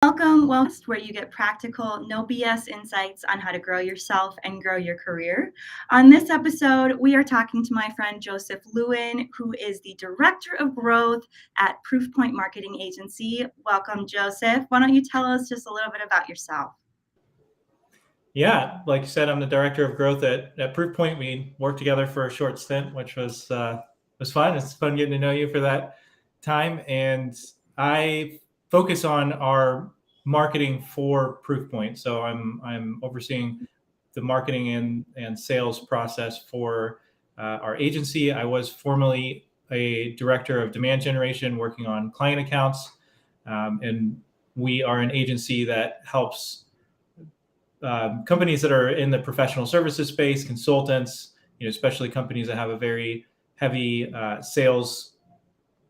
Welcome, where you get practical, no BS insights on how to grow yourself and grow your career. On this episode, we are talking to my friend Joseph Lewin, who is the Director of Growth at Proofpoint Marketing Agency. Welcome, Joseph. Why don't you tell us just a little bit about yourself? Yeah, like you said, I'm the director of growth at Proofpoint. We worked together for a short stint, which was fun. It's fun getting to know you for that time. And I focus on our marketing for Proofpoint. So I'm overseeing the marketing and sales process for our agency. I was formerly a director of demand generation, working on client accounts, and we are an agency that helps companies that are in the professional services space, consultants, especially companies that have a very heavy sales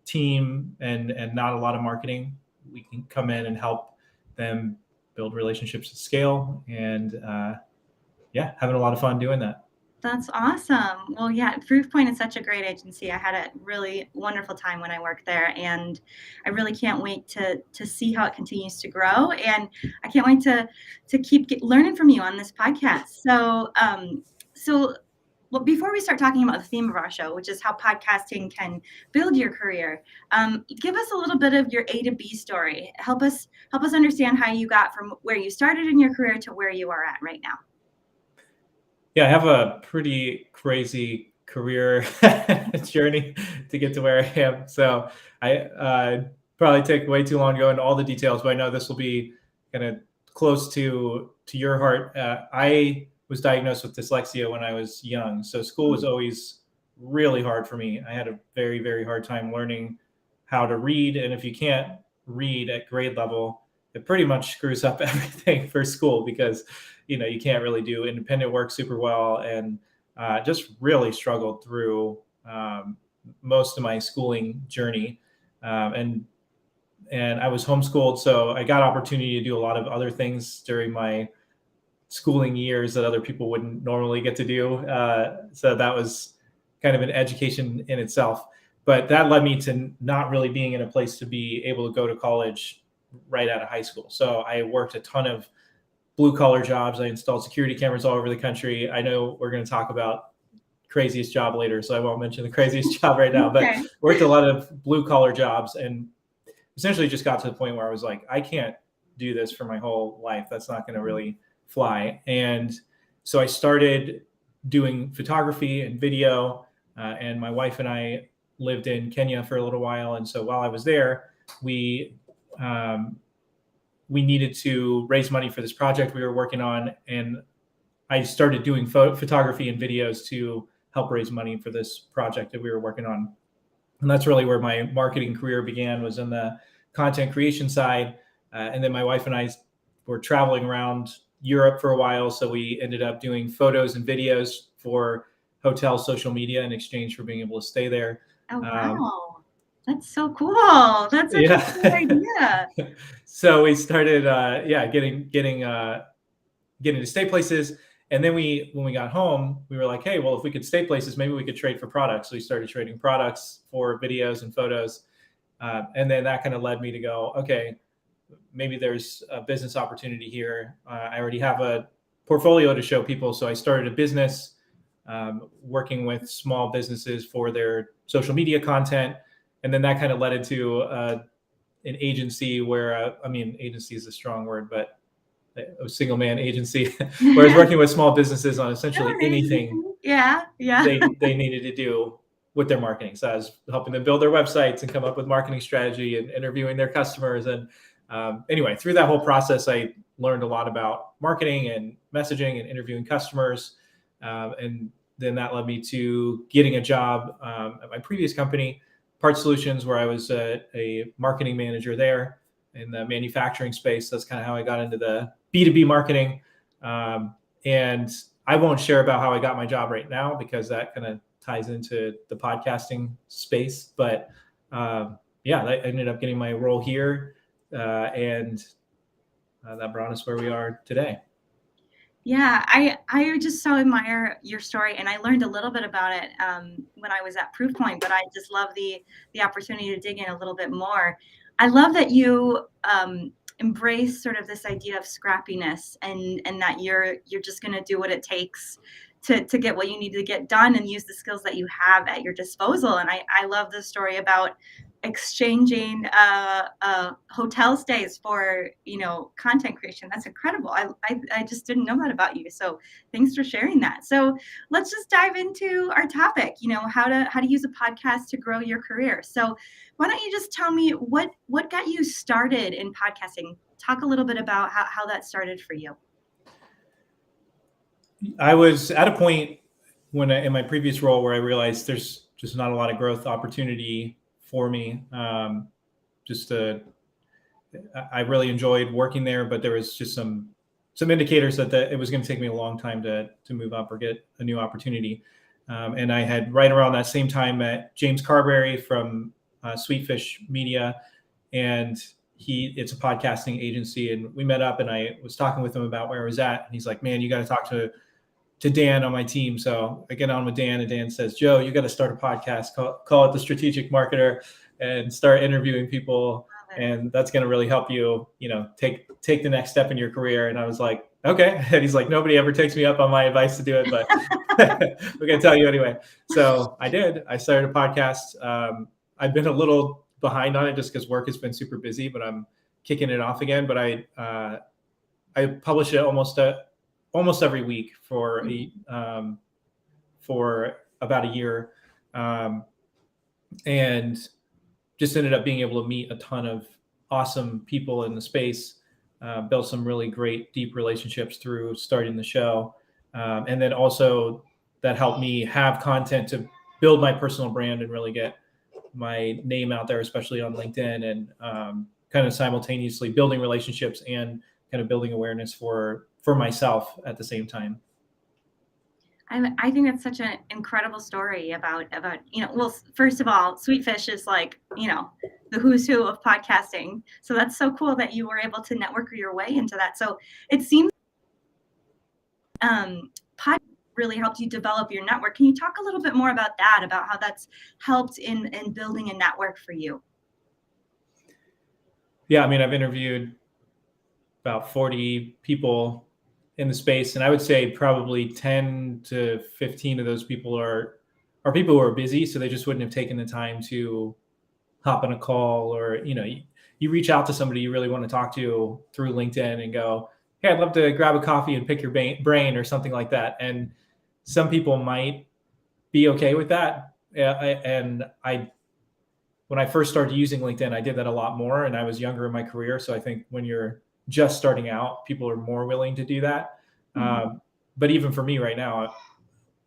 team and not a lot of marketing. We can come in and help them build relationships at scale, and having a lot of fun doing that. That's awesome. Well, yeah, Proofpoint is such a great agency. I had a really wonderful time when I worked there, and I really can't wait to see how it continues to grow. And I can't wait to keep learning from you on this podcast. Well, before we start talking about the theme of our show, which is how podcasting can build your career, give us a little bit of your A to B story. Help us understand how you got from where you started in your career to where you are at right now. Yeah, I have a pretty crazy career journey to get to where I am. So I probably take way too long to go into all the details, but I know this will be kind of close to your heart. I was diagnosed with dyslexia when I was young. So school was always really hard for me. I had a very, very hard time learning how to read. And if you can't read at grade level, it pretty much screws up everything for school, because you can't really do independent work super well, and just really struggled through most of my schooling journey. And I was homeschooled, so I got opportunity to do a lot of other things during my schooling years that other people wouldn't normally get to do. So that was kind of an education in itself. But that led me to not really being in a place to be able to go to college right out of high school. So I worked a ton of blue collar jobs. I installed security cameras all over the country. I know we're going to talk about craziest job later, so I won't mention the craziest job right now, but Okay. worked a lot of blue collar jobs, and essentially just got to the point where I was like, I can't do this for my whole life. That's not going to really fly. And so I started doing photography and video, and my wife and I lived in Kenya for a little while. And so while I was there, we needed to raise money for this project we were working on, and I started doing photography and videos to help raise money for this project that we were working on. And that's really where my marketing career began, was in the content creation side. And then my wife and I were traveling around Europe for a while, so we ended up doing photos and videos for hotel social media in exchange for being able to stay there. Oh, wow. That's so cool. That's such a cool idea. So we started, getting to stay places. And then when we got home, we were like, hey, well, if we could stay places, maybe we could trade for products. So we started trading products for videos and photos. And then that kind of led me to go, okay, maybe there's a business opportunity here. I already have a portfolio to show people. So I started a business working with small businesses for their social media content. And then that kind of led into an agency where, agency is a strong word, but a single man agency, where I was working with small businesses on essentially anything they needed to do with their marketing. So I was helping them build their websites and come up with marketing strategy and interviewing their customers. And anyway, through that whole process, I learned a lot about marketing and messaging and interviewing customers. And then that led me to getting a job at my previous company, Part Solutions, where I was a marketing manager there in the manufacturing space. That's kind of how I got into the B2B marketing. And I won't share about how I got my job right now, because that kind of ties into the podcasting space. But I ended up getting my role here, and that brought us where we are today. Yeah, I just so admire your story, and I learned a little bit about it when I was at Proofpoint, but I just love the opportunity to dig in a little bit more. I love that you embrace sort of this idea of scrappiness, and that you're just going to do what it takes to get what you need to get done and use the skills that you have at your disposal. And I love the story about exchanging hotel stays for, content creation. That's incredible. I just didn't know that about you. So thanks for sharing that. So let's just dive into our topic, how to use a podcast to grow your career. So why don't you just tell me what got you started in podcasting? Talk a little bit about how that started for you. I was at a point in my previous role where I realized there's just not a lot of growth opportunity for me. I really enjoyed working there, but there was just some indicators that it was going to take me a long time to move up or get a new opportunity. And I had right around that same time met James Carberry from Sweetfish Media, and it's a podcasting agency, and we met up and I was talking with him about where I was at, and he's like, man, you got to talk to Dan on my team. So I get on with Dan, and Dan says, Joe, you got to start a podcast, call it The Strategic Marketer, and start interviewing people. And that's going to really help you, take the next step in your career. And I was like, okay. And he's like, nobody ever takes me up on my advice to do it, but we're going to tell you anyway. So I did. I started a podcast. I've been a little behind on it just because work has been super busy, but I'm kicking it off again. But I publish it almost every week for about a year, and just ended up being able to meet a ton of awesome people in the space, built some really great deep relationships through starting the show, and then also that helped me have content to build my personal brand and really get my name out there, especially on LinkedIn, and kind of simultaneously building relationships and kind of building awareness for myself at the same time. I think that's such an incredible story about, well, first of all, Sweetfish is like, the who's who of podcasting. So that's so cool that you were able to network your way into that. So it seems podcast really helped you develop your network. Can you talk a little bit more about that, about how that's helped in building a network for you? Yeah, I mean, I've interviewed about 40 people in the space, and I would say probably 10 to 15 of those people are people who are busy, so they just wouldn't have taken the time to hop on a call, or you reach out to somebody you really want to talk to through LinkedIn and go, hey, I'd love to grab a coffee and pick your brain or something like that. And some people might be okay with that. When I first started using LinkedIn, I did that a lot more, and I was younger in my career. So I think when you're just starting out, people are more willing to do that. Mm-hmm. But even for me right now,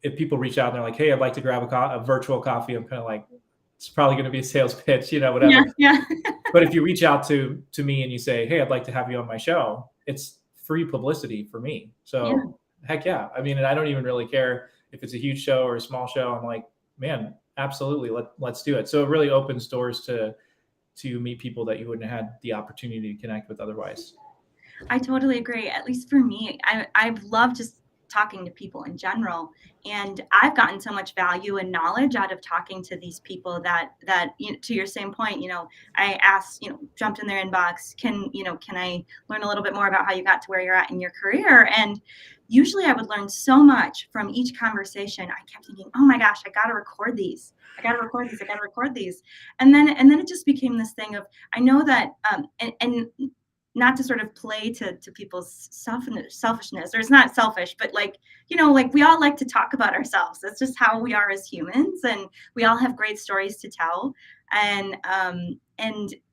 if people reach out and they're like, hey, I'd like to grab a virtual coffee, I'm kind of like, it's probably going to be a sales pitch, whatever. Yeah. But if you reach out to me and you say, hey, I'd like to have you on my show, it's free publicity for me. So heck yeah. I mean, and I don't even really care if it's a huge show or a small show. I'm like, man, absolutely. Let's do it. So it really opens doors to meet people that you wouldn't have had the opportunity to connect with otherwise. I totally agree. At least for me, I've loved just talking to people in general, and I've gotten so much value and knowledge out of talking to these people that to your same point, I asked, jumped in their inbox, can I learn a little bit more about how you got to where you're at in your career? And usually I would learn so much from each conversation. I kept thinking, oh my gosh, I got to record these. I got to record these. And then it just became this thing of, I know that, and not to sort of play to people's selfishness, or it's not selfish, but like we all like to talk about ourselves. That's just how we are as humans, and we all have great stories to tell. And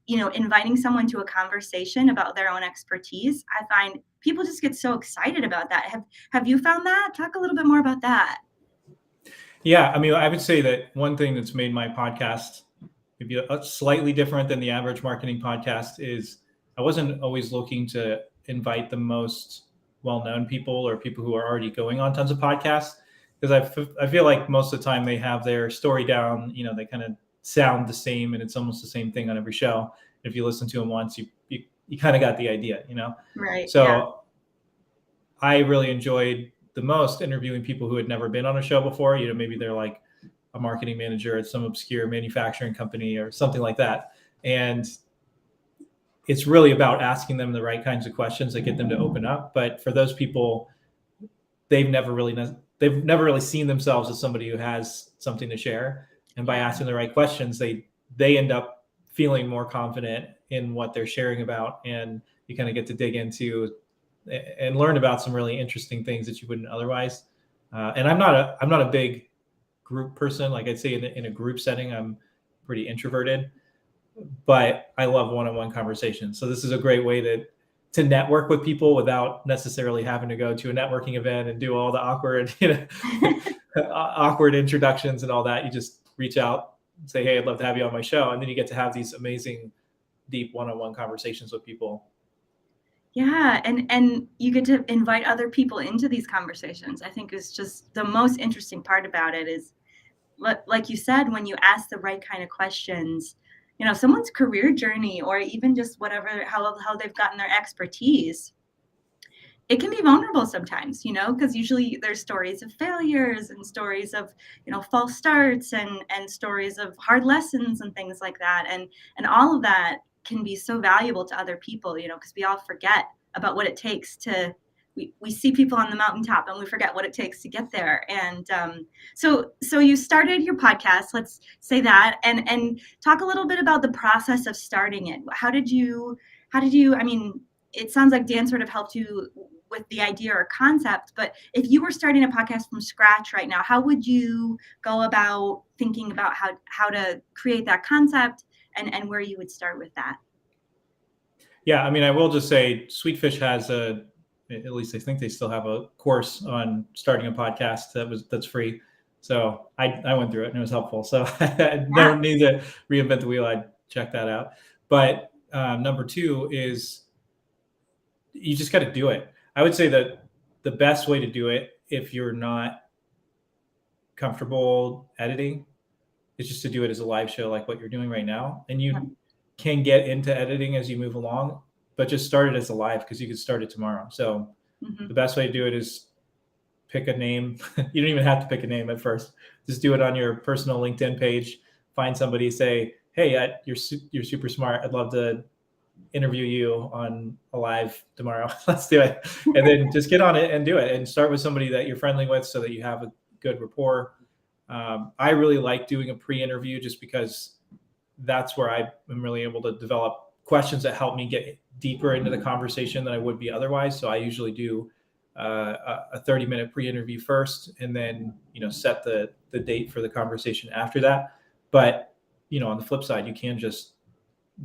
inviting someone to a conversation about their own expertise, I find people just get so excited about that. Have you found that? Talk a little bit more about that. Yeah, I mean, I would say that one thing that's made my podcast maybe slightly different than the average marketing podcast is I wasn't always looking to invite the most well-known people or people who are already going on tons of podcasts, because I feel like most of the time they have their story down, they kind of sound the same, and it's almost the same thing on every show. If you listen to them once, you kind of got the idea, Right. So yeah. I really enjoyed the most interviewing people who had never been on a show before. Maybe they're like a marketing manager at some obscure manufacturing company or something like that. And it's really about asking them the right kinds of questions that get them to open up. But for those people, they've never really seen themselves as somebody who has something to share. And by asking the right questions, they end up feeling more confident in what they're sharing about, and you kind of get to dig into and learn about some really interesting things that you wouldn't otherwise. And I'm not a big group person. Like I'd say in a group setting, I'm pretty introverted, but I love one-on-one conversations. So this is a great way to network with people without necessarily having to go to a networking event and do all the awkward, awkward introductions and all that. You just reach out and say, hey, I'd love to have you on my show. And then you get to have these amazing, deep one-on-one conversations with people. Yeah, and you get to invite other people into these conversations. I think is just the most interesting part about it is, like you said, when you ask the right kind of questions, someone's career journey or even just whatever, how they've gotten their expertise, it can be vulnerable sometimes, because usually there's stories of failures and stories of, false starts and stories of hard lessons and things like that. And all of that can be so valuable to other people, because we all forget about what it takes to, we see people on the mountaintop and we forget what it takes to get there. And so you started your podcast, let's say that, and talk a little bit about the process of starting it. How did you, I mean, it sounds like Dan sort of helped you with the idea or concept, but if you were starting a podcast from scratch right now, how would you go about thinking about how to create that concept and where you would start with that? Yeah, I mean, I will just say Sweetfish has at least I think they still have a course on starting a podcast that's free. So I went through it and it was helpful. So I don't need to reinvent the wheel. I'd check that out. But number two is you just got to do it. I would say that the best way to do it, if you're not comfortable editing, is just to do it as a live show like what you're doing right now. And you can get into editing as you move along, but just start it as a live because you could start it tomorrow. So the best way to do it is pick a name. You don't even have to pick a name at first. Just do it on your personal LinkedIn page. Find somebody, say, hey, you're super smart. I'd love to interview you on a live tomorrow. Let's do it. And then just get on it and do it, and start with somebody that you're friendly with so that you have a good rapport. I really like doing a pre-interview just because that's where I am really able to develop questions that help me get deeper into the conversation than I would be otherwise. So I usually do a 30-minute pre-interview first, and then set the date for the conversation after that. But on the flip side, you can just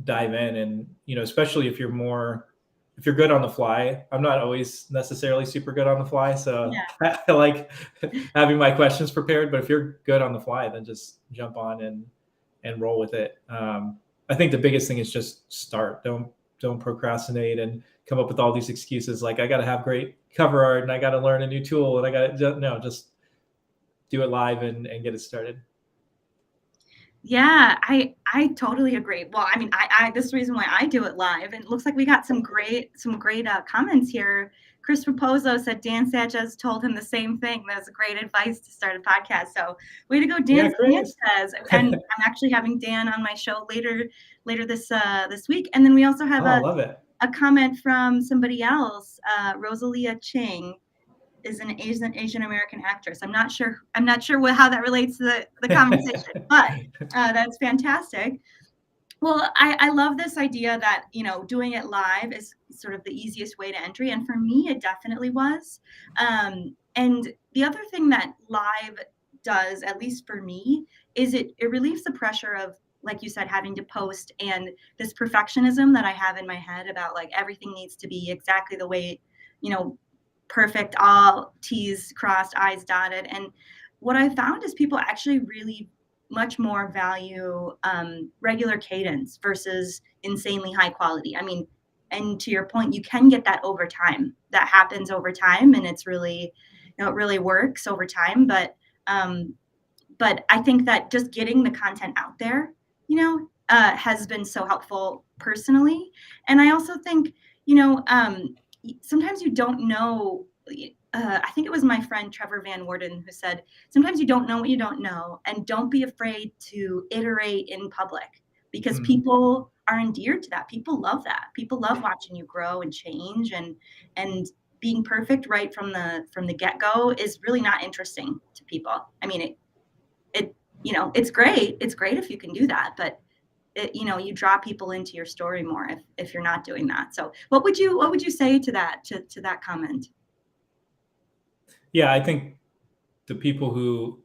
dive in, and especially if you're good on the fly. I'm not always necessarily super good on the fly, so yeah. I like having my questions prepared. But if you're good on the fly, then just jump on and roll with it. I think the biggest thing is just start. Don't procrastinate and come up with all these excuses like I got to have great cover art and I got to learn a new tool and I got to just do it live and get it started. Yeah, I totally agree. Well, I mean, this is the reason why I do it live. And it looks like we got some great comments here. Chris Raposo said Dan Sanchez told him the same thing. That's great advice to start a podcast. So way to go, Dan Sanchez. And I'm actually having Dan on my show later this week. And then we also have a comment from somebody else, Rosalia Ching. Is an Asian American actress. I'm not sure how that relates to the conversation, but that's fantastic. Well, I love this idea that doing it live is sort of the easiest way to entry, and for me, it definitely was. And the other thing that live does, at least for me, is it relieves the pressure of, like you said, having to post and this perfectionism that I have in my head about like everything needs to be exactly the way perfect, all T's crossed, I's dotted. And what I found is people actually really much more value regular cadence versus insanely high quality. I mean, and to your point, you can get that over time. That happens over time, and it's really, it really works over time. But I think that just getting the content out there, has been so helpful personally. And I also think, sometimes you don't know. I think it was my friend Trevor Van Worden who said, sometimes you don't know what you don't know, and don't be afraid to iterate in public, because Mm. people are endeared to that. People love that. People love watching you grow and change, and being perfect right from the get-go is really not interesting to people. I mean, it's great. It's great if you can do that, but you draw people into your story more if you're not doing that. So what would you say to that comment? Yeah, I think the people who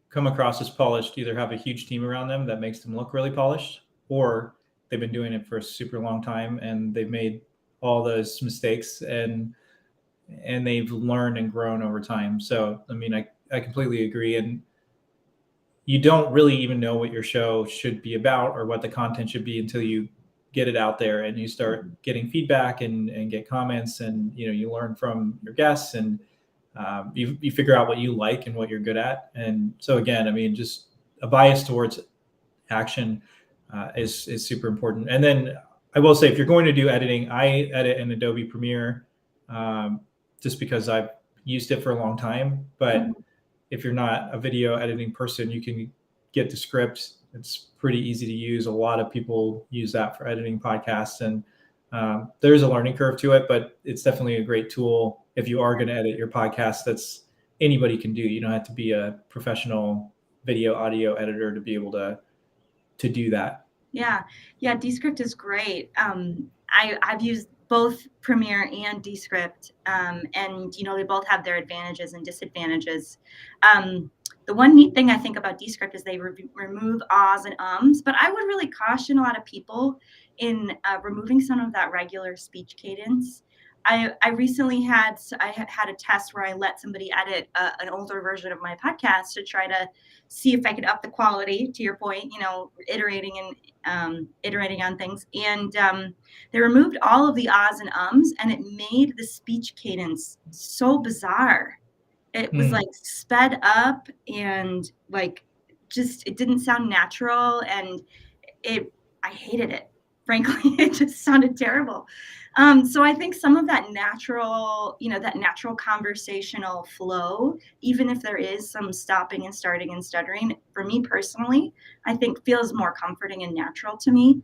come across as polished either have a huge team around them that makes them look really polished, or they've been doing it for a super long time and they've made all those mistakes and they've learned and grown over time. So, I mean, I completely agree. And you don't really even know what your show should be about or what the content should be until you get it out there and you start getting feedback and get comments, and you learn from your guests, and you figure out what you like and what you're good at. And so again, I mean, just a bias towards action is super important. And then I will say, if you're going to do editing, I edit in Adobe Premiere, just because I've used it for a long time. But if you're not a video editing person, you can get the script. It's pretty easy to use. A lot of people use that for editing podcasts, and there's a learning curve to it, but it's definitely a great tool if you are going to edit your podcast. That's anybody can do. You don't have to be a professional video audio editor to be able to do that. Yeah, Descript is great. I've used both Premiere and Descript, and they both have their advantages and disadvantages. The one neat thing I think about Descript is they remove ahs and ums, but I would really caution a lot of people in removing some of that regular speech cadence. I recently had a test where I let somebody edit an older version of my podcast to try to see if I could up the quality. To your point, iterating on things, and they removed all of the ahs and ums, and it made the speech cadence so bizarre. It was like sped up, and like it didn't sound natural, and I hated it. Frankly, it just sounded terrible. So I think some of that natural conversational flow, even if there is some stopping and starting and stuttering, for me personally, I think feels more comforting and natural to me.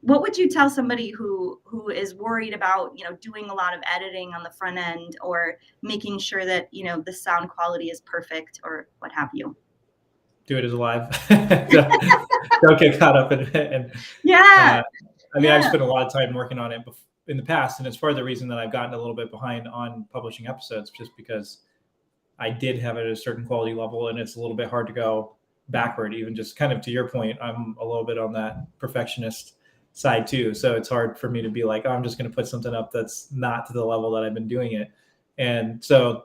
What would you tell somebody who is worried about, doing a lot of editing on the front end, or making sure that, the sound quality is perfect, or what have you? Do it as live. Don't get caught up in it. And Yeah. I mean, I've spent a lot of time working on it in the past, and it's part of the reason that I've gotten a little bit behind on publishing episodes, just because I did have it at a certain quality level, and it's a little bit hard to go backward. Even just kind of to your point, I'm a little bit on that perfectionist side too. So it's hard for me to be like, oh, I'm just going to put something up that's not to the level that I've been doing it. And so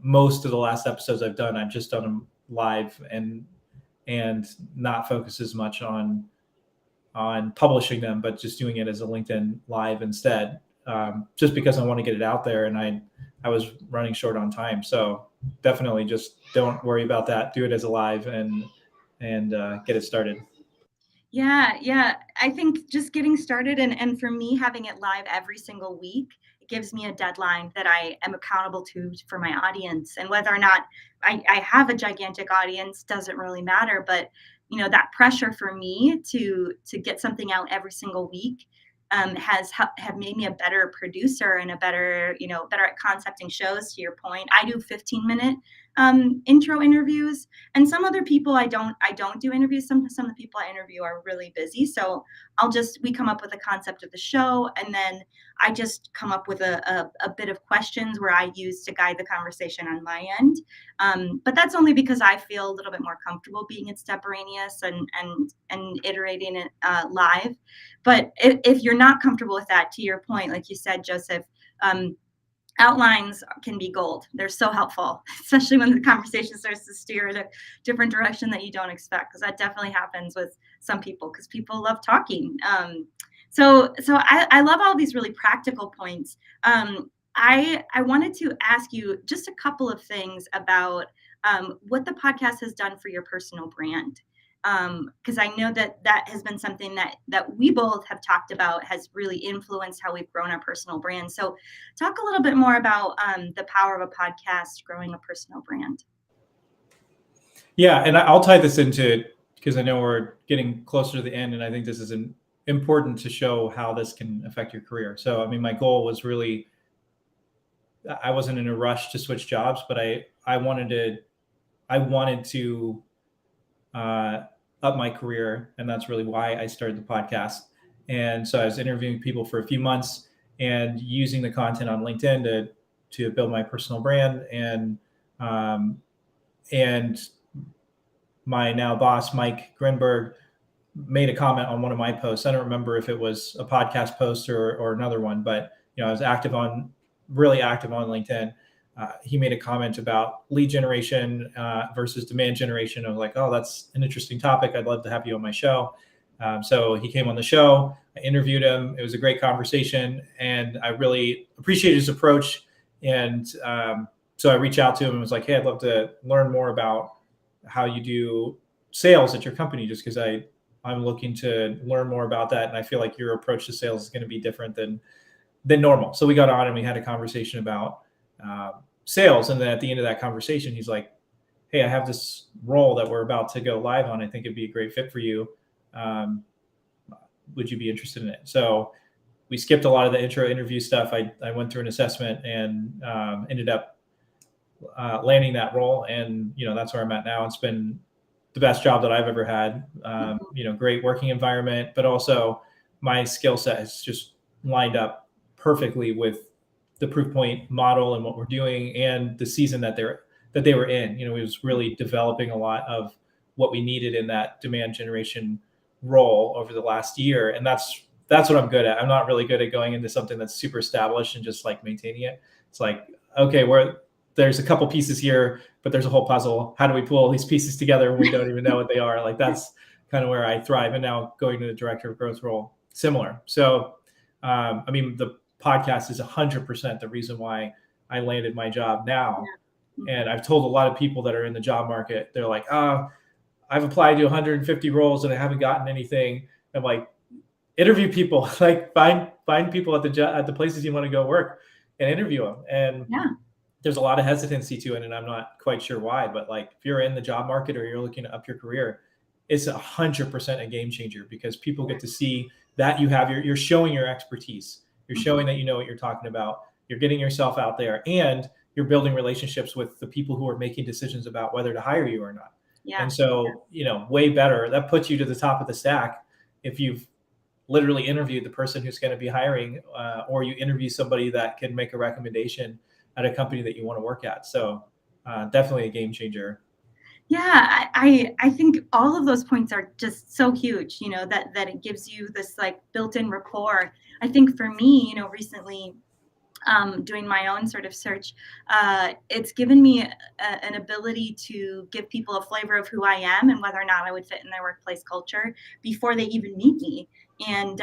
most of the last episodes I've done, I've just done them live and not focus as much on publishing them, but just doing it as a LinkedIn live instead, just because I want to get it out there, and I was running short on time. So definitely just don't worry about that. Do it as a live and get it started. Yeah. I think just getting started, and for me, having it live every single week, it gives me a deadline that I am accountable to for my audience. And whether or not I have a gigantic audience doesn't really matter, but that pressure for me to get something out every single week have made me a better producer and a better at concepting shows. To your point, I do 15-minute intro interviews, and some other people I don't do interviews. Some of the people I interview are really busy, so we come up with a concept of the show, and then I just come up with a bit of questions where I use to guide the conversation on my end. But that's only because I feel a little bit more comfortable being extemporaneous and iterating it live. But if you're not comfortable with that, to your point, like you said, Joseph, outlines can be gold. They're so helpful, especially when the conversation starts to steer in a different direction that you don't expect, because that definitely happens with some people, because people love talking. So I love all these really practical points. I wanted to ask you just a couple of things about what the podcast has done for your personal brand. Because I know that has been something that we both have talked about, has really influenced how we've grown our personal brand. So talk a little bit more about the power of a podcast growing a personal brand. Yeah, and I'll tie this into because I know we're getting closer to the end, and I think this is important to show how this can affect your career. So, I mean, my goal was really, I wasn't in a rush to switch jobs, but I wanted to up my career, and that's really why I started the podcast. And so I was interviewing people for a few months and using the content on LinkedIn to build my personal brand. And my now boss, Mike Grinberg, made a comment on one of my posts. I don't remember if it was a podcast post or another one, but I was really active on LinkedIn. He made a comment about lead generation versus demand generation. I was like, oh, that's an interesting topic. I'd love to have you on my show. So he came on the show. I interviewed him. It was a great conversation, and I really appreciated his approach. And so I reached out to him and was like, hey, I'd love to learn more about how you do sales at your company, just because I'm looking to learn more about that. And I feel like your approach to sales is going to be different than normal. So we got on and we had a conversation about sales. And then at the end of that conversation, he's like, hey, I have this role that we're about to go live on. I think it'd be a great fit for you. Would you be interested in it? So we skipped a lot of the intro interview stuff. I went through an assessment and ended up landing that role. And, that's where I'm at now. It's been the best job that I've ever had. Great working environment, but also my skill set has just lined up perfectly with the Proofpoint model and what we're doing, and the season that they were in. It was really developing a lot of what we needed in that demand generation role over the last year. And that's what I'm good at. I'm not really good at going into something that's super established and just like maintaining it. It's like, okay, there's a couple pieces here, but there's a whole puzzle. How do we pull all these pieces together when we don't even know what they are? Like, that's kind of where I thrive. And now going to the director of growth role, similar. So, the podcast is 100% the reason why I landed my job now. Yeah. And I've told a lot of people that are in the job market, they're like, I've applied to 150 roles and I haven't gotten anything. I'm like, interview people, like find people at the places you want to go work and interview them. And there's a lot of hesitancy to it, and I'm not quite sure why, but like, if you're in the job market or you're looking to up your career, it's 100% a game changer, because people get to see that you're showing your expertise. You're showing that you know what you're talking about. You're getting yourself out there, and you're building relationships with the people who are making decisions about whether to hire you or not. Yeah. And so, way better. That puts you to the top of the stack if you've literally interviewed the person who's going to be hiring, or you interview somebody that can make a recommendation at a company that you want to work at. So definitely a game changer. Yeah, I think all of those points are just so huge, that it gives you this like built-in rapport. I think for me, recently doing my own sort of search, it's given me an ability to give people a flavor of who I am and whether or not I would fit in their workplace culture before they even meet me. And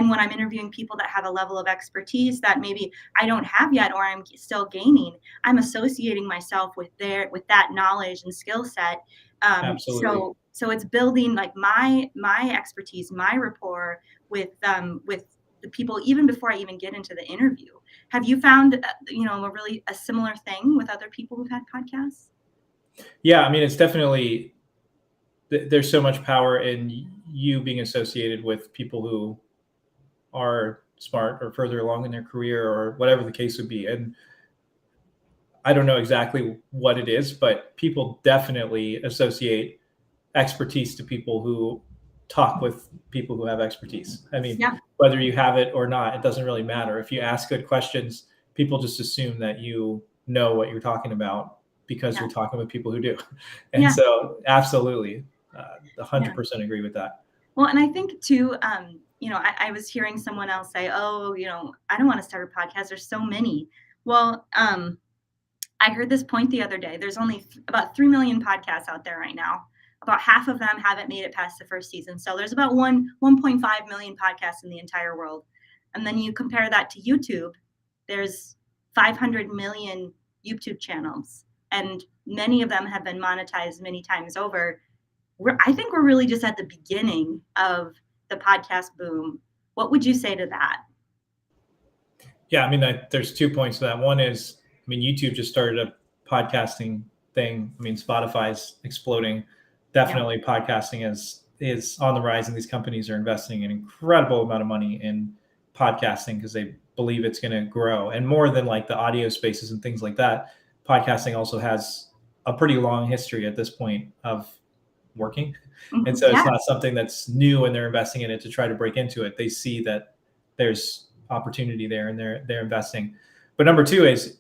when I'm interviewing people that have a level of expertise that maybe I don't have yet, or I'm still gaining, I'm associating myself with that knowledge and skill set. Absolutely. So it's building like my expertise, my rapport with the people even before I even get into the interview. Have you found, a similar thing with other people who've had podcasts? Yeah, it's definitely, there's so much power in you being associated with people who are smart or further along in their career or whatever the case would be. And I don't know exactly what it is, but people definitely associate expertise to people who talk with people who have expertise. Whether you have it or not, it doesn't really matter. If you ask good questions, people just assume that you know what you're talking about because you're talking with people who do. And so absolutely, 100% agree with that. Well, and I think too, I was hearing someone else say, oh, I don't want to start a podcast. There's so many. Well, I heard this point the other day. There's only about 3 million podcasts out there right now. About half of them haven't made it past the first season. So there's about 1.5 million podcasts in the entire world. And then you compare that to YouTube, there's 500 million YouTube channels, and many of them have been monetized many times over. I think we're really just at the beginning of the podcast boom. What would you say to that? Yeah, there's 2 points to that. One is, YouTube just started a podcasting thing. Spotify's exploding. definitely podcasting is on the rise, and these companies are investing an incredible amount of money in podcasting because they believe it's going to grow. And more than like the audio spaces and things like that, podcasting also has a pretty long history at this point of working. And so it's not something that's new and they're investing in it to try to break into it. They see that there's opportunity there and they're investing. But number two is,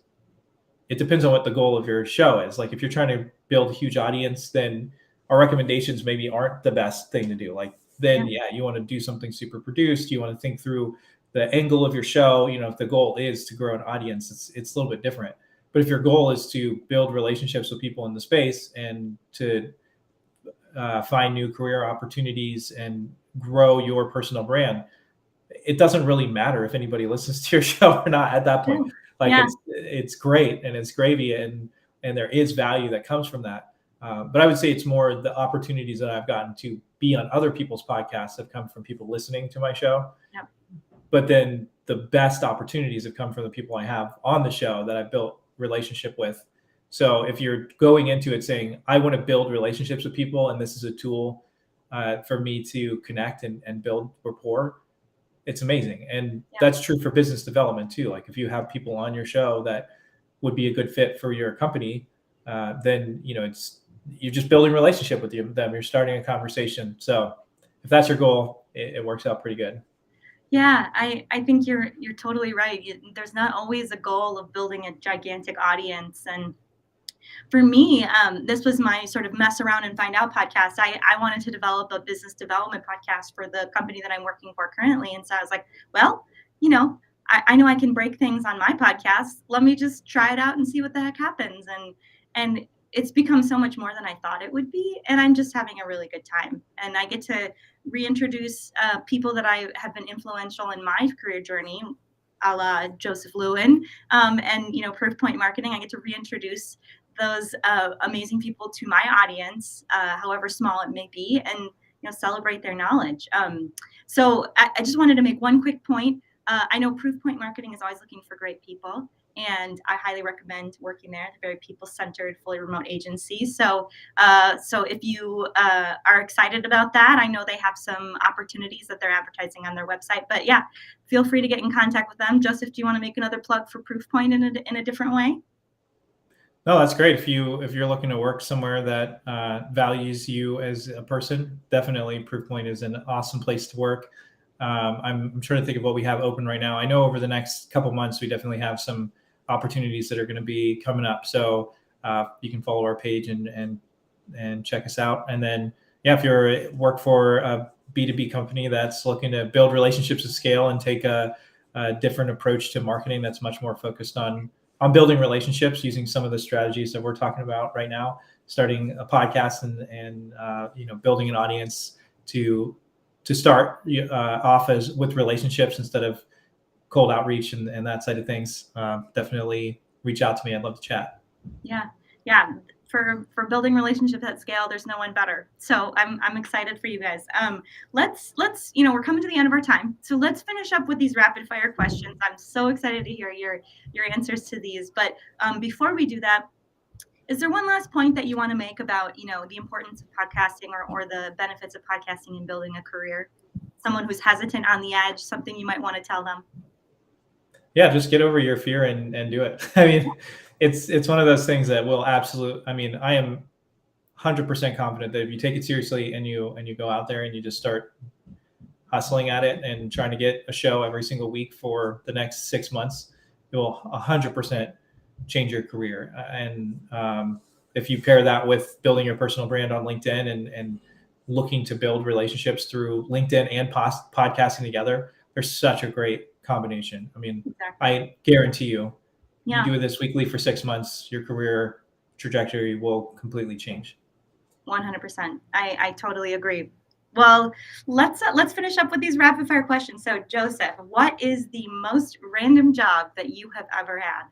it depends on what the goal of your show is. Like if you're trying to build a huge audience, then our recommendations maybe aren't the best thing to do. Like then, you want to do something super produced. You want to think through the angle of your show. You know, if the goal is to grow an audience, it's a little bit different. But if your goal is to build relationships with people in the space and to find new career opportunities and grow your personal brand, it doesn't really matter if anybody listens to your show or not at that point. Like it's great and it's gravy and there is value that comes from that. But I would say it's more the opportunities that I've gotten to be on other people's podcasts have come from people listening to my show. Yep. But then the best opportunities have come from the people I have on the show that I've built relationship with. So if you're going into it saying, I want to build relationships with people and this is a tool for me to connect and build rapport, it's amazing. And that's true for business development too. Like if you have people on your show that would be a good fit for your company, then, you know, you're just building a relationship with them. You're starting a conversation. So if that's your goal, it works out pretty good. Yeah, I think you're totally right. There's not always a goal of building a gigantic audience. And for me, this was my sort of mess around and find out podcast. I wanted to develop a business development podcast for the company that I'm working for currently. And so I was like, well, you know, I know I can break things on my podcast. Let me just try it out and see what the heck happens. And it's become so much more than I thought it would be. And I'm just having a really good time. And I get to reintroduce people that I have been influential in my career journey, a la Joseph Lewin, and, you know, Proofpoint Marketing. I get to reintroduce those amazing people to my audience, however small it may be, and, you know, celebrate their knowledge. So I just wanted to make one quick point. I know Proofpoint Marketing is always looking for great people, and I highly recommend working there. They're very people-centered, fully remote agency. So if you are excited about that, I know they have some opportunities that they're advertising on their website. But yeah, feel free to get in contact with them. Joseph, do you want to make another plug for Proofpoint in a different way? No, that's great. If you're looking to work somewhere that values you as a person, definitely Proofpoint is an awesome place to work. I'm trying to think of what we have open right now. I know over the next couple months, we definitely have some opportunities that are going to be coming up. So you can follow our page and check us out. And then, if you work for a B2B company that's looking to build relationships at scale and take a different approach to marketing that's much more focused on building relationships using some of the strategies that we're talking about right now, starting a podcast and building an audience to start off as with relationships instead of cold outreach and that side of things, definitely reach out to me. I'd love to chat. Yeah. For building relationships at scale, there's no one better. So I'm excited for you guys. Let's we're coming to the end of our time. So let's finish up with these rapid fire questions. I'm so excited to hear your answers to these. But before we do that, is there one last point that you want to make about, you know, the importance of podcasting or the benefits of podcasting in building a career? Someone who's hesitant on the edge, something you might want to tell them? Yeah, just get over your fear and do it. I mean, it's one of those things that will I am 100% confident that if you take it seriously and you go out there and you just start hustling at it and trying to get a show every single week for the next 6 months, it will 100% change your career. And if you pair that with building your personal brand on LinkedIn and looking to build relationships through LinkedIn and podcasting together, there's such a great combination. I mean, exactly. I guarantee you do this weekly for 6 months, your career trajectory will completely change. 100%. I totally agree. Well, let's finish up with these rapid fire questions. So, Joseph, what is the most random job that you have ever had?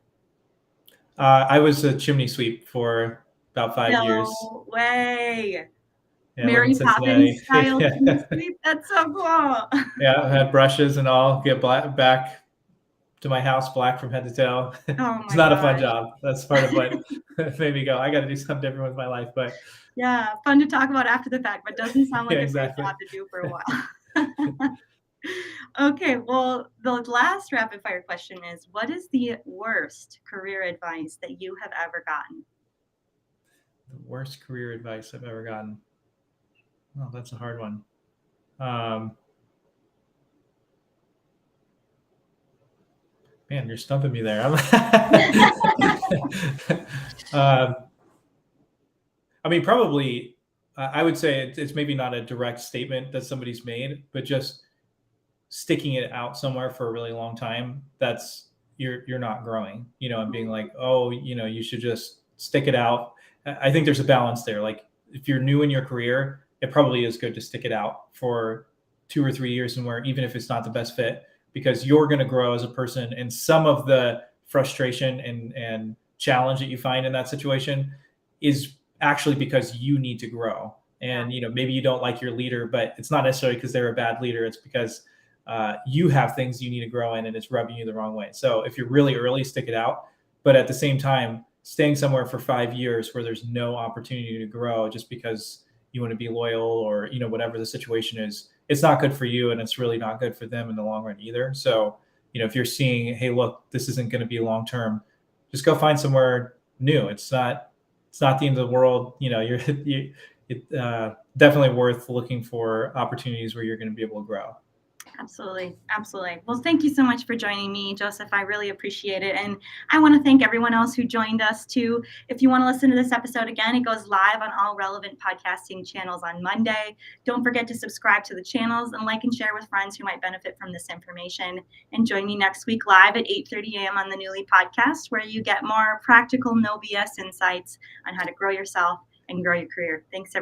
I was a chimney sweep for about 5 years. No way. Yeah, Mary Poppins style chimney sweep. That's so cool. Yeah, I had brushes and all. Get back to my house black from head to toe. Oh It's my not a fun gosh. job. That's part of what made me go, I got to do something different with my life. But Yeah, fun to talk about after the fact, but doesn't sound yeah, like a great exactly. job to do for a while. Okay, well, the last rapid fire question is, what is the worst career advice that you have ever gotten? The worst career advice I've ever gotten. Oh, that's a hard one. Um, Man, you're stumping me there. um, I mean, probably, I would say it's maybe not a direct statement that somebody's made, but just sticking it out somewhere for a really long time. That's you're not growing, and being like, oh, you should just stick it out. I think there's a balance there. Like if you're new in your career, it probably is good to stick it out for 2 or 3 years somewhere, even if it's not the best fit, because you're going to grow as a person. And some of the frustration and challenge that you find in that situation is actually because you need to grow. Yeah, And maybe you don't like your leader, but it's not necessarily because they're a bad leader. It's because you have things you need to grow in, and it's rubbing you the wrong way. So if you're really early, stick it out. But at the same time, staying somewhere for 5 years where there's no opportunity to grow just because you want to be loyal, or whatever the situation is, it's not good for you, and it's really not good for them in the long run either. So if you're seeing, hey, look, this isn't going to be long term, just go find somewhere new. It's not the end of the world. Definitely worth looking for opportunities where you're going to be able to grow. absolutely. Absolutely. Well, thank you so much for joining me, Joseph. I really appreciate it. And I want to thank everyone else who joined us too. If you want to listen to this episode again, it goes live on all relevant podcasting channels on Monday. Don't forget to subscribe to the channels and like and share with friends who might benefit from this information. And join me next week live at 8:30 a.m. on the Newly podcast, where you get more practical, no BS insights on how to grow yourself and grow your career. Thanks, everyone.